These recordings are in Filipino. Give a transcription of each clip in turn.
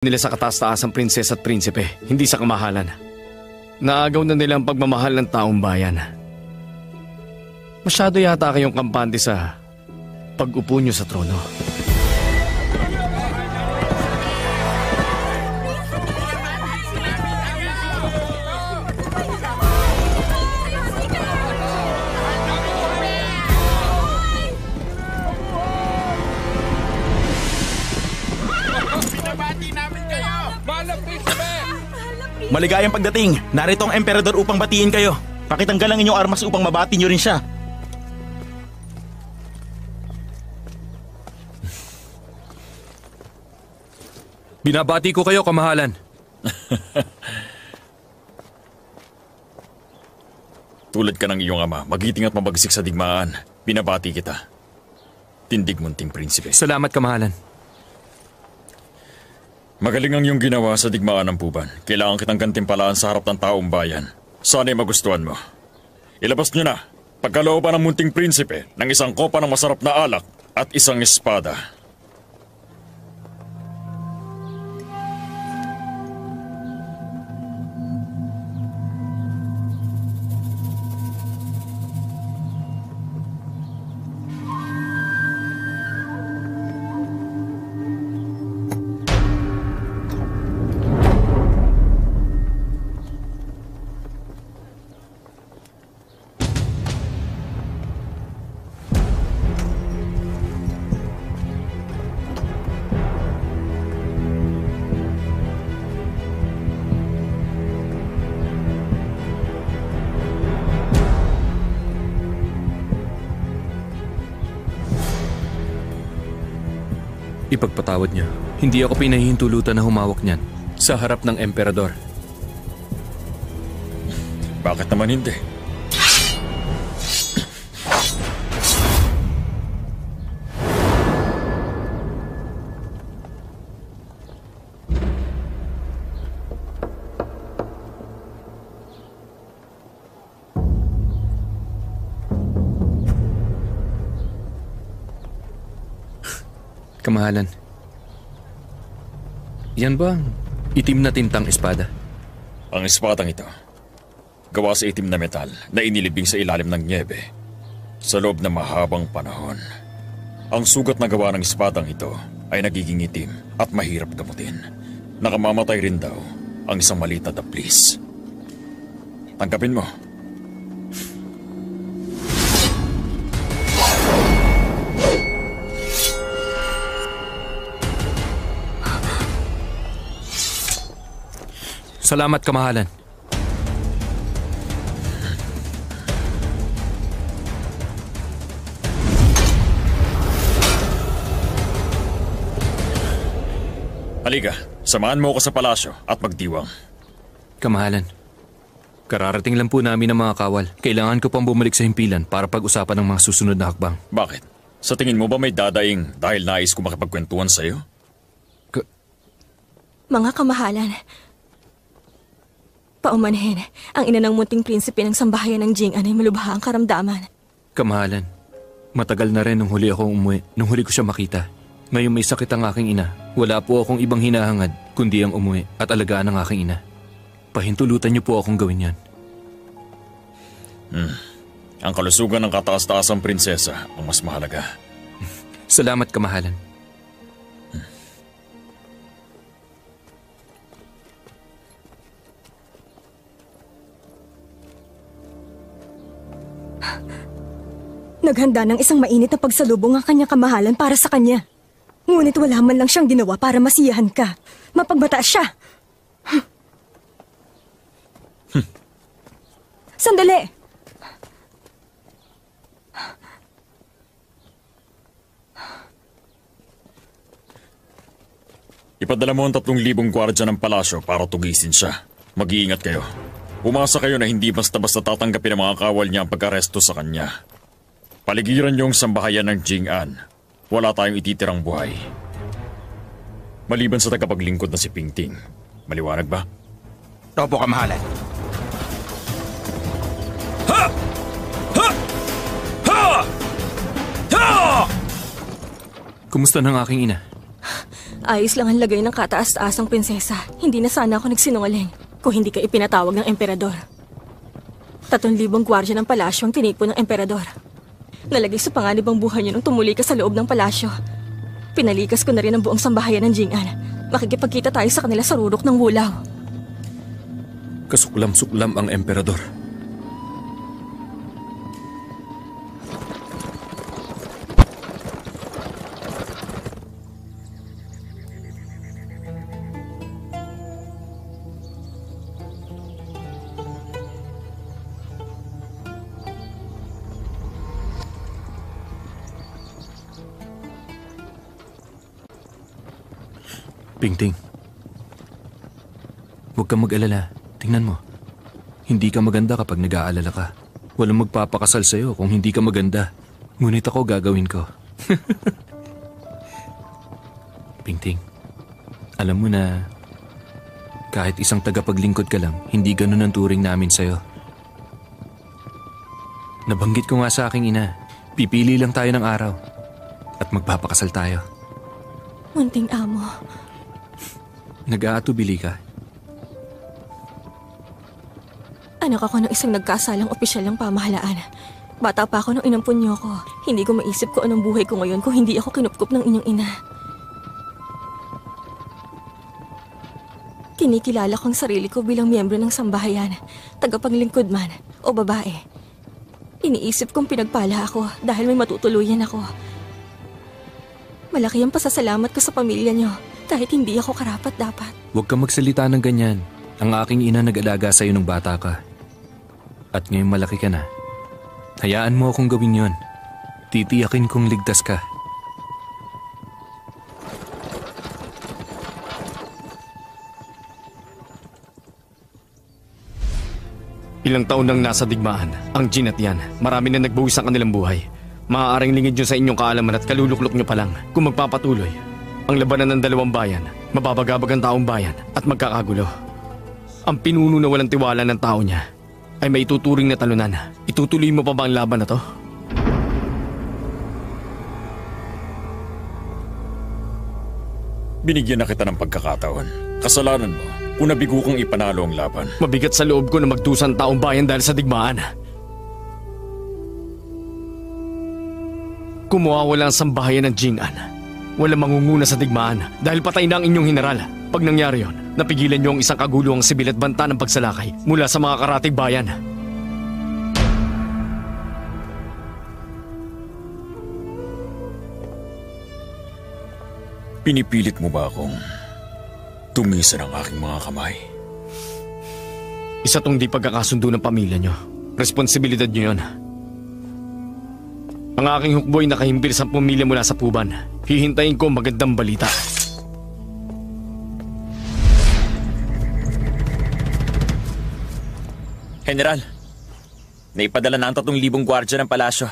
nila sa kataas-taasang prinsesa at prinsipe, hindi sa kamahalan. Naagaw na nila ang pagmamahal ng taong bayan. Masyado yata kayong kampante sa pag-upo nyo sa trono. Maligayang pagdating! Narito ang emperador upang batiin kayo. Pakitanggal ang inyong armas upang mabati nyo rin siya. Binabati ko kayo, kamahalan. Tulad ka ng iyong ama, magiting at mabagsik sa digmaan. Binabati kita. Tindig munting prinsipe. Salamat, kamahalan. Magaling ang iyong ginawa sa digmaan ng Puban. Kailangan kitang gantimpalaan sa harap ng taong bayan. Sana'y magustuhan mo. Ilabas niyo na, pagkalooban ng munting prinsipe, ng isang kopa ng masarap na alak at isang espada. Ipagpatawad niya. Hindi ako pinahihintulutan na humawak niyan sa harap ng emperador. Bakit naman hindi? Kamahalan, yan ba ang itim na tintang espada? Ang espadang ito, gawa sa itim na metal na inilibing sa ilalim ng nyebe sa loob ng mahabang panahon. Ang sugat na gawa ng espadang ito ay nagiging itim at mahirap gamutin. Nakamamatay rin daw ang isang maliit na daplis. Tanggapin mo. Salamat, kamahalan. Halika, samahan mo ako sa palasyo at magdiwang. Kamahalan, kararating lang po namin ng mga kawal. Kailangan ko pang bumalik sa himpilan para pag-usapan ng mga susunod na hakbang. Bakit? Sa tingin mo ba may dadaing dahil nais ko makipagkwentuhan sa'yo? Mga kamahalan, paumanhin, ang ina ng munting prinsipe ng sambahayan ng Jing'an ay malubha ang karamdaman. Kamahalan, matagal na rin nung huli akong umuwi, nung huli ko siya makita. Ngayon may sakit ang aking ina. Wala po akong ibang hinahangad kundi ang umuwi at alagaan ang aking ina. Pahintulutan niyo po akong gawin yan. Ang kalusugan ng kataas-taasang prinsesa ang mas mahalaga. Salamat, kamahalan. Naghanda ng isang mainit na pagsalubong ang kanyang kamahalan para sa kanya. Ngunit wala man lang siyang ginawa para masiyahan ka. Mapagbata siya. Sandali! Ipadala mo ang 3,000 gwardya ng palasyo para tugisin siya. Mag-iingat kayo. Umasa kayo na hindi basta-basta tatanggapin ng mga kawal niya ang pag-aresto sa kanya. Paligiran niyo ang sambahayan ng Jing'an. Wala tayong ititirang buhay. Maliban sa tagapaglingkod na si Pingting. Maliwanag ba? Opo, kamahalan. Ha! Ha! Ha! Ha! Kumusta ng aking ina? Ayos lang ang lagay ng kataas-taasang prinsesa. Hindi na sana ako nagsinungaling kung hindi ka ipinatawag ng emperador. 3,000 gwardiya ng palasyo ang tinipon ng emperador. Nalagay sa panganib ang buhay niyo nung tumuli ka sa loob ng palasyo. Pinalikas ko na rin ang buong sambahayan ng Jing'an. Makikipagkita tayo sa kanila sa rurok ng Wulaw. Kasuklam-suklam ang emperador. Pingting. Huwag kang mag-alala. Tingnan mo. Hindi ka maganda kapag nag-aalala ka. Walang magpapakasal sa'yo kung hindi ka maganda. Ngunit ako gagawin ko. Pingting. Alam mo na kahit isang tagapaglingkod ka lang, hindi ganun ang turing namin sa'yo. Nabanggit ko nga sa aking ina, pipili lang tayo ng araw at magpapakasal tayo. Munting amo. Nag-aatubili ka? Anak ako ng isang nagkasalang opisyal ng pamahalaan. Bata pa ako nung inampun niyo ko. Hindi ko maisip ko anong buhay ko ngayon kung hindi ako kinupkup ng inyong ina. Kinikilala ko ang sarili ko bilang miyembro ng sambahayan, tagapaglingkod man o babae. Iniisip kong pinagpala ako dahil may matutuluyan ako. Malaki ang pasasalamat ko sa pamilya niyo kahit hindi ako karapat-dapat. Huwag kang magsalita ng ganyan. Ang aking ina nag-alaga sa'yo nung bata ka. At ngayon malaki ka na. Hayaan mo akong gawin yon. Titiyakin kong ligtas ka. Ilang taon nang nasa digmaan ang Jin at Yan. Marami na nagbuwis ang kanilang buhay. Maaaring lingid nyo sa inyong kaalaman at kaluluklok nyo pa lang kung magpapatuloy ang labanan ng dalawang bayan, mababagabag ang taong bayan at magkakagulo. Ang pinuno na walang tiwala ng tao niya ay may ituturing na talunan. Itutuloy mo pa ba ang laban na to? Binigyan na kita ng pagkakataon. Kasalanan mo kung nabigo kang ipanalo ang laban. Mabigat sa loob ko na magdusan taong bayan dahil sa digmaan. Kung mawawala ang sambahayan ng Jing'an, wala mangunguna sa digmaan dahil patay na ang inyong general. Pag nangyari yon, napigilan niyo ang isang kaguluhang sibil at banta ng pagsalakay mula sa mga karatig bayan. Pinipilit mo ba akong tumisan ang aking mga kamay? Isa tong di pagkakasundo ng pamilya niyo. Responsibilidad niyo yon. Ang aking hukboy nakahimpil sa pamilya mula sa Puban. Hihintayin ko magandang balita. General, naipadala na ang 3,000 gwardya ng palasyo.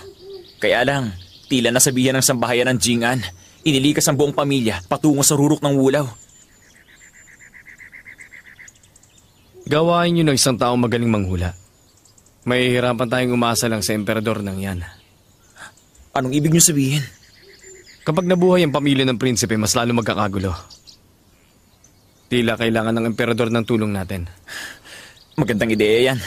Kaya lang, tila nasabihan ng sambahayan ng Jing'an. Inilikas ang buong pamilya patungo sa rurok ng Wulaw. Gawain niyo ng isang taong magaling manghula. Mahihirapan tayong umasa lang sa emperador ng Yan. Anong ibig niyo sabihin? Kapag nabuhay ang pamilya ng prinsipe, mas lalo magkakagulo. Tila kailangan ng emperador ng tulong natin. Magandang ideya yan.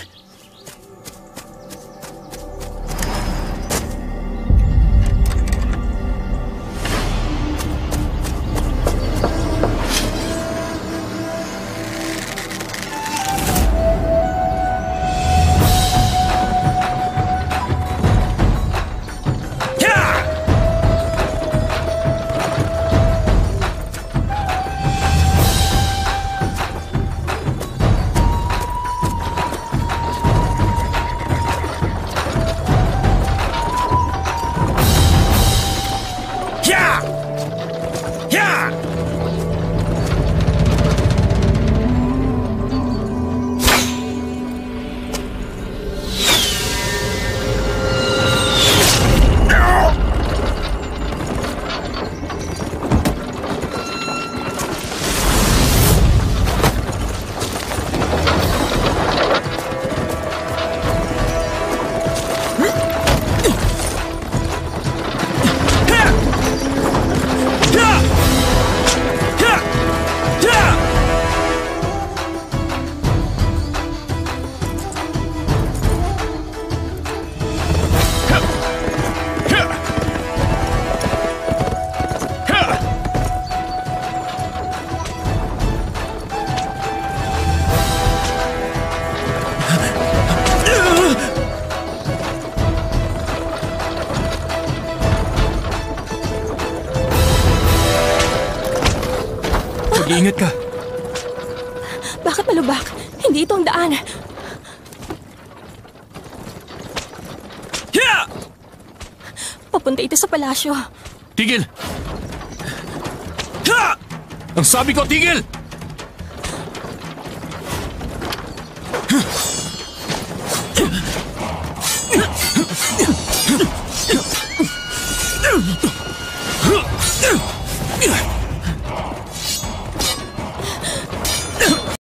Mag-iingat ka. Bakit malubak? Hindi ito ang daan. Yeah! Papunta ito sa palasyo. Tigil! Ha! Ang sabi ko, tigil!